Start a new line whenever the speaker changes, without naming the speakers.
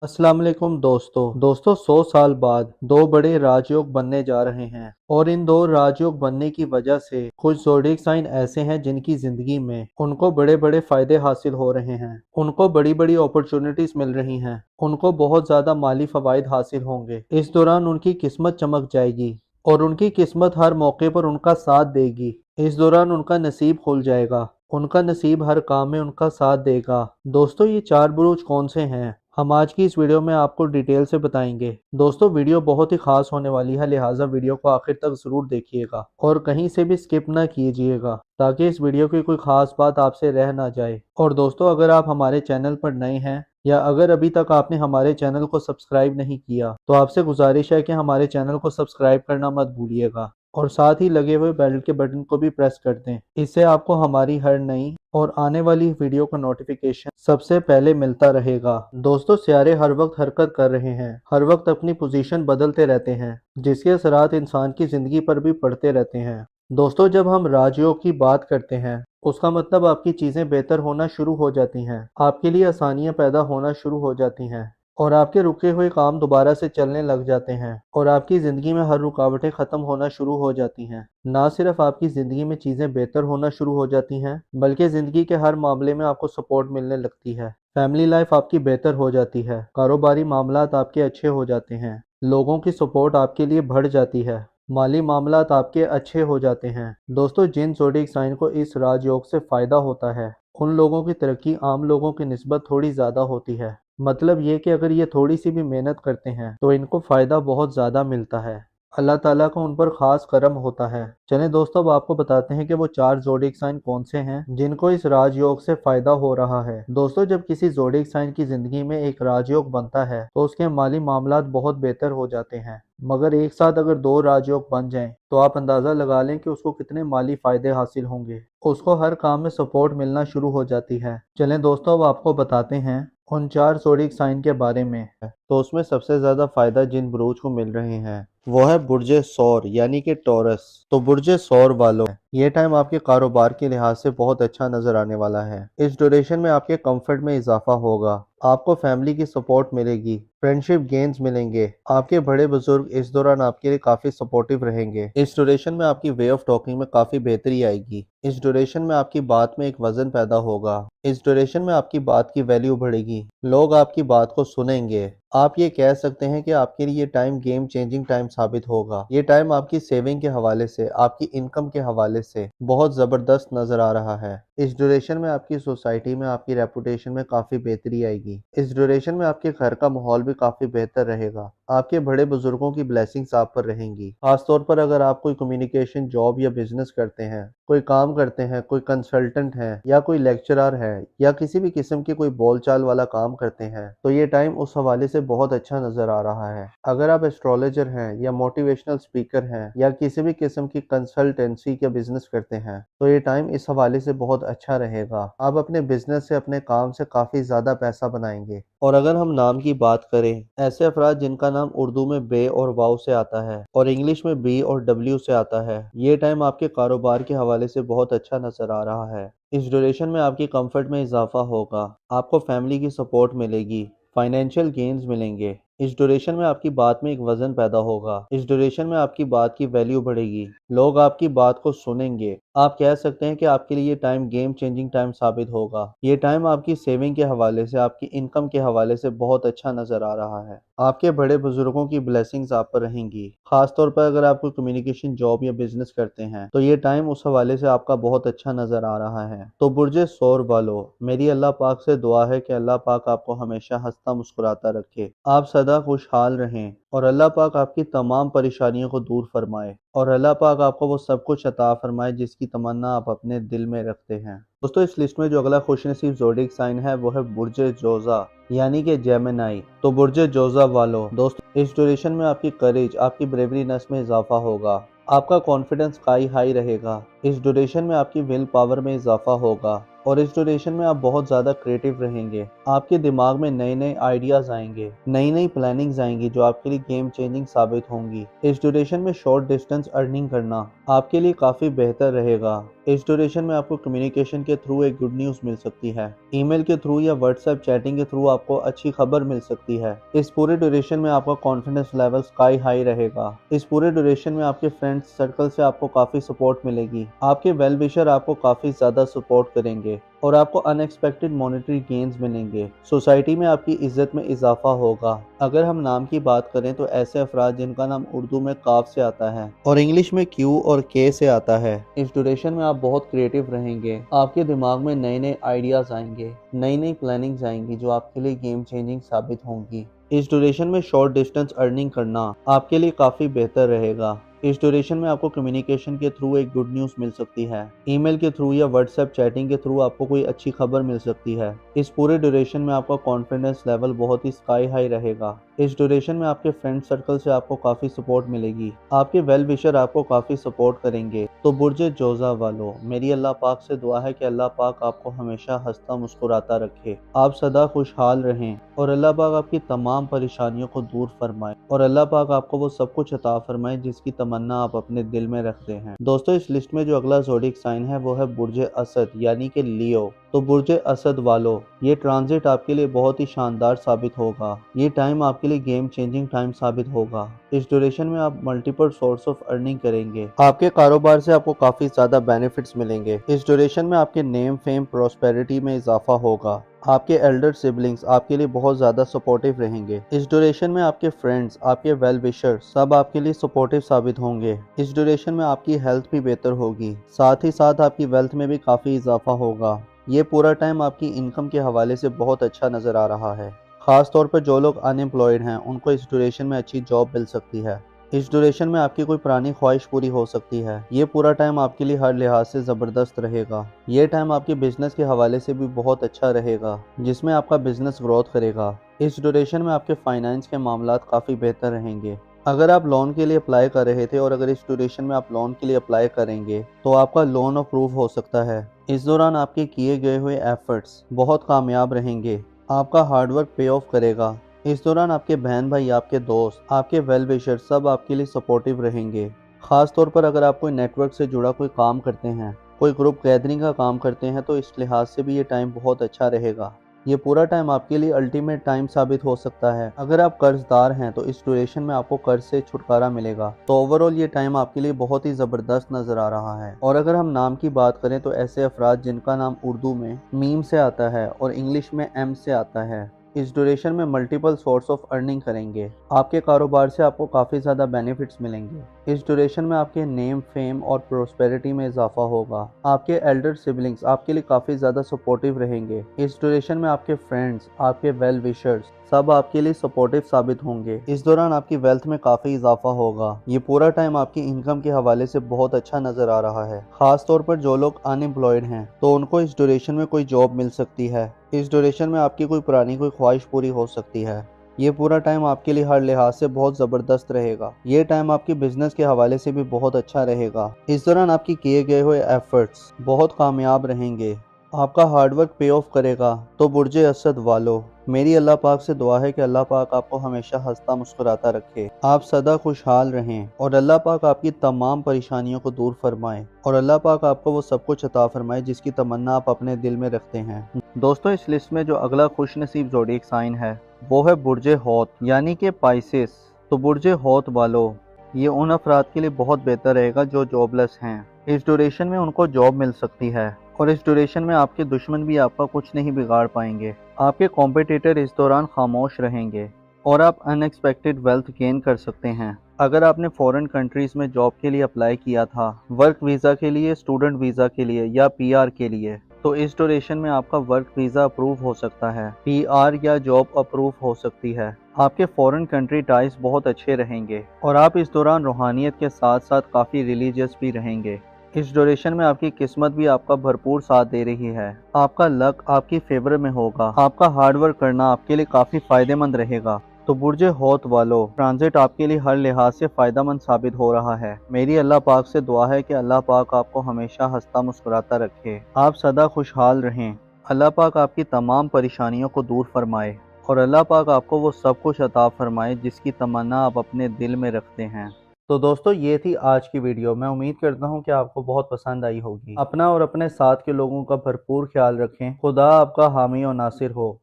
अस्सलाम वालेकुम दोस्तों 100 साल बाद दो बड़े राजयोग बनने जा रहे हैं और इन दो राजयोग बनने की वजह से कुछ ज़ोडिएक साइन ऐसे हैं जिनकी जिंदगी में उनको बड़े बड़े फायदे हासिल हो रहे हैं। उनको बड़ी बड़ी अपॉर्चुनिटीज मिल रही हैं। उनको बहुत ज्यादा माली फवाइद हासिल होंगे। इस दौरान उनकी किस्मत चमक जाएगी और उनकी किस्मत हर मौके पर उनका साथ देगी। इस दौरान उनका नसीब खुल जाएगा। उनका नसीब हर काम में उनका साथ देगा। दोस्तों, ये चार बुरुज कौन से हैं हम आज की इस वीडियो में आपको डिटेल से बताएंगे। दोस्तों, वीडियो बहुत ही खास होने वाली है, लिहाजा वीडियो को आखिर तक जरूर देखिएगा और कहीं से भी स्किप ना कीजिएगा ताकि इस वीडियो की कोई खास बात आपसे रह ना जाए। और दोस्तों, अगर आप हमारे चैनल पर नए हैं या अगर अभी तक आपने हमारे चैनल को सब्सक्राइब नहीं किया तो आपसे गुजारिश है कि हमारे चैनल को सब्सक्राइब करना मत भूलिएगा और साथ ही लगे हुए बेल के बटन को भी प्रेस कर दें। इससे आपको हमारी हर नई और आने वाली वीडियो का नोटिफिकेशन सबसे पहले मिलता रहेगा। दोस्तों, सियारे हर वक्त हरकत कर रहे हैं, हर वक्त अपनी पोजीशन बदलते रहते हैं, जिसके असरात इंसान की जिंदगी पर भी पड़ते रहते हैं। दोस्तों, जब हम राजयोग की बात करते हैं उसका मतलब आपकी चीजें बेहतर होना शुरू हो जाती हैं, आपके लिए आसानियां पैदा होना शुरू हो जाती हैं और आपके रुके हुए काम दोबारा से चलने लग जाते हैं और आपकी ज़िंदगी में हर रुकावटें ख़त्म होना शुरू हो जाती हैं। ना सिर्फ आपकी ज़िंदगी में चीज़ें बेहतर होना शुरू हो जाती हैं बल्कि ज़िंदगी के हर मामले में आपको सपोर्ट मिलने लगती है। फैमिली लाइफ आपकी बेहतर हो जाती है, कारोबारी मामलात आपके अच्छे हो जाते हैं, लोगों की सपोर्ट आपके लिए बढ़ जाती है, माली मामलात आपके अच्छे हो जाते हैं। दोस्तों, जिन ज़ोडिएक साइन को इस राजयोग से फ़ायदा होता है उन लोगों की तरक्की आम लोगों की निस्बत थोड़ी ज़्यादा होती है। मतलब ये कि अगर ये थोड़ी सी भी मेहनत करते हैं तो इनको फ़ायदा बहुत ज़्यादा मिलता है। अल्लाह ताला का उन पर ख़ास करम होता है। चलें दोस्तों, अब आपको बताते हैं कि वो चार ज़ोडिएक साइन कौन से हैं जिनको इस राजयोग से फ़ायदा हो रहा है। दोस्तों, जब किसी ज़ोडिएक साइन की ज़िंदगी में एक राजयोग बनता है तो उसके माली मामलात बहुत बेहतर हो जाते हैं। मगर एक साथ अगर दो राजयोग बन जाएं तो आप अंदाज़ा लगा लें कि उसको कितने माली फ़ायदे हासिल होंगे। उसको हर काम में सपोर्ट मिलना शुरू हो जाती है। चलें दोस्तों, अब आपको बताते हैं उन चार ज़ोडिएक साइन के बारे में। तो उसमें सबसे ज़्यादा फ़ायदा जिन बुरूज को मिल रहे हैं वो है बुर्जे सौर यानी कि टॉरस। तो बुर्जे सौर वालों, ये टाइम आपके कारोबार के लिहाज से बहुत अच्छा नजर आने वाला है। इस ड्यूरेशन में आपके कंफर्ट में इजाफा होगा, आपको फैमिली की सपोर्ट मिलेगी, फ्रेंडशिप गेन्स मिलेंगे, आपके बड़े बुजुर्ग इस दौरान आपके लिए काफी सपोर्टिव रहेंगे। इस ड्यूरेशन में आपकी वे ऑफ टॉकिंग में काफी बेहतरी आएगी। इस ड्यूरेशन में आपकी बात में एक वजन पैदा होगा। इस ड्यूरेशन में आपकी बात की वैल्यू बढ़ेगी, लोग आपकी बात को सुनेंगे। आप ये कह सकते हैं कि आपके लिए ये टाइम गेम चेंजिंग टाइम साबित होगा। ये टाइम आपकी सेविंग के हवाले से, आपकी इनकम के हवाले से बहुत ज़बरदस्त नज़र आ रहा है। इस ड्यूरेशन में आपकी सोसाइटी में आपकी रेपुटेशन में काफ़ी बेहतरी आएगी। इस ड्यूरेशन में आपके घर का माहौल भी काफ़ी बेहतर रहेगा। आपके बड़े बुजुर्गों की ब्लेसिंग्स आप पर रहेंगी। खासतौर पर अगर आप कोई कम्युनिकेशन जॉब या बिजनेस करते हैं, कोई काम करते हैं, कोई कंसल्टेंट है या कोई लेक्चरर है या किसी भी किस्म की कोई बोलचाल वाला काम करते हैं तो ये टाइम उस हवाले से बहुत अच्छा नजर आ रहा है। अगर आप एस्ट्रोलॉजर हैं या मोटिवेशनल स्पीकर हैं या किसी भी किस्म की कंसल्टेंसी का बिजनेस करते हैं तो ये टाइम इस हवाले से बहुत अच्छा रहेगा। आप अपने बिजनेस से, अपने काम से काफी ज्यादा पैसा बनाएंगे। और अगर हम नाम की बात करें, ऐसे अफराद जिनका नाम उर्दू में बे और वाव से आता है और इंग्लिश में बी और डब्ल्यू से आता है, ये टाइम आपके कारोबार के हवाले से बहुत अच्छा नजर आ रहा है। इस ड्यूरेशन में आपकी कंफर्ट में इजाफा होगा, आपको फैमिली की सपोर्ट मिलेगी, फाइनेंशियल गेन्स मिलेंगे। इस ड्यूरेशन में आपकी बात में एक वजन पैदा होगा। इस ड्यूरेशन में आपकी बात की वैल्यू बढ़ेगी, लोग आपकी बात को सुनेंगे। आप कह सकते हैं कि आपके लिए ये टाइम गेम चेंजिंग टाइम साबित होगा। ये टाइम आपकी सेविंग के हवाले से, आपकी इनकम के हवाले से बहुत अच्छा नजर आ रहा है। आपके बड़े बुजुर्गों की ब्लेसिंग्स आप पर रहेंगी। खासतौर पर अगर आप कोई कम्युनिकेशन जॉब या बिजनेस करते हैं तो ये टाइम उस हवाले से आपका बहुत अच्छा नजर आ रहा है। तो बुर्जे सौर वालों, मेरी अल्लाह पाक से दुआ है कि अल्लाह पाक आपको हमेशा हंसता मुस्कुराता रखे, आप सदा खुशहाल रहें और अल्लाह पाक आपकी तमाम परेशानियों को दूर फरमाए और अल्लाह पाक आपको वो सब कुछ अता फरमाए जिसकी तमन्ना आप अपने दिल में रखते हैं। दोस्तों, इस लिस्ट में जो अगला खुशनसीब ज़ोडिएक साइन है वो है बुर्जे जोजा यानी कि जेमिनी। तो बुर्जे जोजा वालों, दोस्तों इस ड्यूरेशन में आपकी करेज, आपकी ब्रेवरीनेस में इजाफा होगा, आपका कॉन्फिडेंस हाई रहेगा। इस ड्यूरेशन में आपकी विल पावर में इजाफा होगा, और इस ड्यूरेशन में आप बहुत ज़्यादा क्रिएटिव रहेंगे। आपके दिमाग में नए नए आइडियाज़ आएंगे, नई नई प्लानिंग्स आएंगी जो आपके लिए गेम चेंजिंग साबित होंगी। इस ड्यूरेशन में शॉर्ट डिस्टेंस अर्निंग करना आपके लिए काफ़ी बेहतर रहेगा। इस ड्यूरेशन में आपको कम्युनिकेशन के थ्रू एक गुड न्यूज़ मिल सकती है। ईमेल के थ्रू या व्हाट्सएप चैटिंग के थ्रू आपको अच्छी खबर मिल सकती है। इस पूरे ड्यूरेशन में आपका कॉन्फिडेंस लेवल स्काई हाई रहेगा। इस पूरे ड्यूरेशन में आपके फ्रेंड्स सर्कल से आपको काफ़ी सपोर्ट मिलेगी। आपके वेल विशर आपको काफ़ी ज़्यादा सपोर्ट करेंगे और आपको अनएक्सपेक्टेड मॉनेटरी गेन्स मिलेंगे। सोसाइटी में आपकी इज्जत में इजाफा होगा। अगर हम नाम की बात करें तो ऐसे अफराद जिनका नाम उर्दू में काफ से आता है और इंग्लिश में क्यू और के से आता है, इस ड्यूरेशन में आप बहुत क्रिएटिव रहेंगे। आपके दिमाग में नए नए आइडियाज आएंगे, नई नई प्लानिंग्स आएंगी जो आपके लिए गेम चेंजिंग साबित होंगी। इस ड्यूरेशन में शॉर्ट डिस्टेंस अर्निंग करना आपके लिए काफ़ी बेहतर रहेगा। इस ड्यूरेशन में आपको कम्युनिकेशन के थ्रू एक गुड न्यूज़ मिल सकती है। ईमेल के थ्रू या व्हाट्सएप चैटिंग के थ्रू आपको कोई अच्छी खबर मिल सकती है। इस पूरे ड्यूरेशन में आपका कॉन्फिडेंस लेवल बहुत ही स्काई हाई रहेगा। इस ड्यूरेशन में आपके फ्रेंड सर्कल से आपको काफ़ी सपोर्ट मिलेगी। आपके वेल विशर आपको काफ़ी सपोर्ट करेंगे। तो बुर्ज जोज़ा वालों, मेरी अल्लाह पाक से दुआ है कि अल्लाह पाक आपको हमेशा हंसता मुस्कुराता रखे, आप सदा खुशहाल रहें और अल्लाह पाक आपकी तमाम परेशानियों को दूर फरमाए और अल्लाह पाक आपको वो सब कुछ अता फरमाए जिसकी तमन्ना आप अपने दिल में रखते हैं। दोस्तों, इस लिस्ट में जो अगला ज़ोडिक साइन है वो है बुर्ज असद यानी कि लियो। तो बुर्ज असद वालों, ये ट्रांजिट आपके लिए बहुत ही शानदार साबित होगा। ये टाइम आपके लिए गेम चेंजिंग टाइम साबित होगा। इस ड्यूरेशन में आप मल्टीपल सोर्स ऑफ अर्निंग करेंगे। आपके कारोबार से आपको काफी ज्यादा बेनिफिट्स मिलेंगे। इस ड्यूरेशन में आपके नेम फेम प्रोस्पेरिटी में इजाफा होगा। आपके एल्डर सिबलिंग्स आपके लिए बहुत ज़्यादा सपोर्टिव रहेंगे। इस ड्यूरेशन में आपके फ्रेंड्स, आपके वेल विशर्स सब आपके लिए सपोर्टिव साबित होंगे। इस ड्यूरेशन में आपकी हेल्थ भी बेहतर होगी, साथ ही साथ आपकी वेल्थ में भी काफ़ी इजाफा होगा। ये पूरा टाइम आपकी इनकम के हवाले से बहुत अच्छा नज़र आ रहा है। ख़ास तौर पर जो लोग अनएम्प्लॉयड हैं उनको इस ड्यूरेशन में अच्छी जॉब मिल सकती है। इस ड्यूरेशन में आपकी कोई पुरानी ख्वाहिश पूरी हो सकती है। ये पूरा टाइम आपके लिए हर लिहाज से ज़बरदस्त रहेगा। ये टाइम आपके बिजनेस के हवाले से भी बहुत अच्छा रहेगा, जिसमें आपका बिजनेस ग्रोथ करेगा। इस ड्यूरेशन में आपके फाइनेंस के मामलात काफ़ी बेहतर रहेंगे। अगर आप लोन के लिए अप्लाई कर रहे थे और अगर इस ड्यूरेशन में आप लोन के लिए अप्लाई करेंगे तो आपका लोन अप्रूव हो सकता है। इस दौरान आपके किए गए हुए एफर्ट्स बहुत कामयाब रहेंगे। आपका हार्डवर्क पे ऑफ करेगा। इस दौरान आपके बहन भाई, आपके दोस्त, आपके वेल विशर सब आपके लिए सपोर्टिव रहेंगे। ख़ास तौर पर अगर आप कोई नेटवर्क से जुड़ा कोई काम करते हैं, कोई ग्रुप गैदरिंग का काम करते हैं तो इस लिहाज से भी ये टाइम बहुत अच्छा रहेगा। ये पूरा टाइम आपके लिए अल्टीमेट टाइम साबित हो सकता है। अगर आप कर्जदार हैं तो इस ड्यूरेशन में आपको कर्ज से छुटकारा मिलेगा। तो ओवरऑल ये टाइम आपके लिए बहुत ही ज़बरदस्त नज़र आ रहा है। और अगर हम नाम की बात करें तो ऐसे अफराद जिनका नाम उर्दू में मीम से आता है और इंग्लिश में एम से आता है, इस ड्यूरेशन में मल्टीपल सोर्स ऑफ अर्निंग करेंगे। आपके कारोबार से आपको काफ़ी ज़्यादा बेनिफिट्स मिलेंगे। इस ड्यूरेशन में आपके नेम फेम और प्रोस्पेरिटी में इजाफा होगा। आपके एल्डर सिबलिंग्स आपके लिए काफ़ी ज़्यादा सपोर्टिव रहेंगे। इस ड्यूरेशन में आपके फ्रेंड्स, आपके वेल विशर्स सब आपके लिए सपोर्टिव साबित होंगे। इस दौरान आपकी वेल्थ में काफ़ी इजाफा होगा। ये पूरा टाइम आपकी इनकम के हवाले से बहुत अच्छा नज़र आ रहा है। ख़ास तौर पर जो लोग अनएम्प्लॉयड हैं तो उनको इस ड्यूरेशन में कोई जॉब मिल सकती है। इस ड्यूरेशन में आपकी कोई पुरानी कोई ख्वाहिश पूरी हो सकती है। ये पूरा टाइम आपके लिए हर लिहाज से बहुत ज़बरदस्त रहेगा। ये टाइम आपके बिजनेस के हवाले से भी बहुत अच्छा रहेगा। इस दौरान आपकी किए गए हुए एफर्ट्स बहुत कामयाब रहेंगे। आपका हार्डवर्क पे ऑफ करेगा। तो बुर्ज असद वालों, मेरी अल्लाह पाक से दुआ है कि अल्लाह पाक आपको हमेशा हंसता मुस्कुराता रखे, आप सदा खुशहाल रहें और अल्लाह पाक आपकी तमाम परेशानियों को दूर फरमाए और अल्लाह पाक आपको वो सब कुछ अता फरमाए जिसकी तमन्ना आप अपने दिल में रखते हैं। दोस्तों, इस लिस्ट में जो अगला खुशनसीब ज़ोडिक साइन है वो है बुर्ज हौत यानी कि पाइसेस। तो बुर्ज हौत वालों, ये उन अफराद के लिए बहुत बेहतर रहेगा जो जॉबलेस हैं। इस ड्यूरेशन में उनको जॉब मिल सकती है और इस ड्यूरेशन में आपके दुश्मन भी आपका कुछ नहीं बिगाड़ पाएंगे। आपके कॉम्पिटिटर इस दौरान खामोश रहेंगे और आप अनएक्सपेक्टेड वेल्थ गेन कर सकते हैं। अगर आपने फॉरेन कंट्रीज़ में जॉब के लिए अप्लाई किया था, वर्क वीज़ा के लिए, स्टूडेंट वीज़ा के लिए या पीआर के लिए, तो इस ड्यूरेशन में आपका वर्क वीज़ा अप्रूव हो सकता है, पीआर या जॉब अप्रूव हो सकती है। आपके फॉरेन कंट्री टाइज बहुत अच्छे रहेंगे और आप इस दौरान रूहानियत के साथ साथ काफ़ी रिलीजियस भी रहेंगे। इस ड्यूरेशन में आपकी किस्मत भी आपका भरपूर साथ दे रही है। आपका लक आपकी फेवर में होगा। आपका हार्डवर्क करना आपके लिए काफ़ी फ़ायदेमंद रहेगा। तो बुर्ज हौत वालों, ट्रांजिट आपके लिए हर लिहाज से फ़ायदेमंद साबित हो रहा है। मेरी अल्लाह पाक से दुआ है कि अल्लाह पाक आपको हमेशा हंसता मुस्कुराता रखे, आप सदा खुशहाल रहें। अल्लाह पाक आपकी तमाम परेशानियों को दूर फरमाए और अल्लाह पाक आपको वो सब कुछ अता फरमाए जिसकी तमन्ना आप अपने दिल में रखते हैं। तो दोस्तों, ये थी आज की वीडियो। मैं उम्मीद करता हूँ कि आपको बहुत पसंद आई होगी। अपना और अपने साथ के लोगों का भरपूर ख्याल रखें। खुदा आपका हामी और नासिर हो।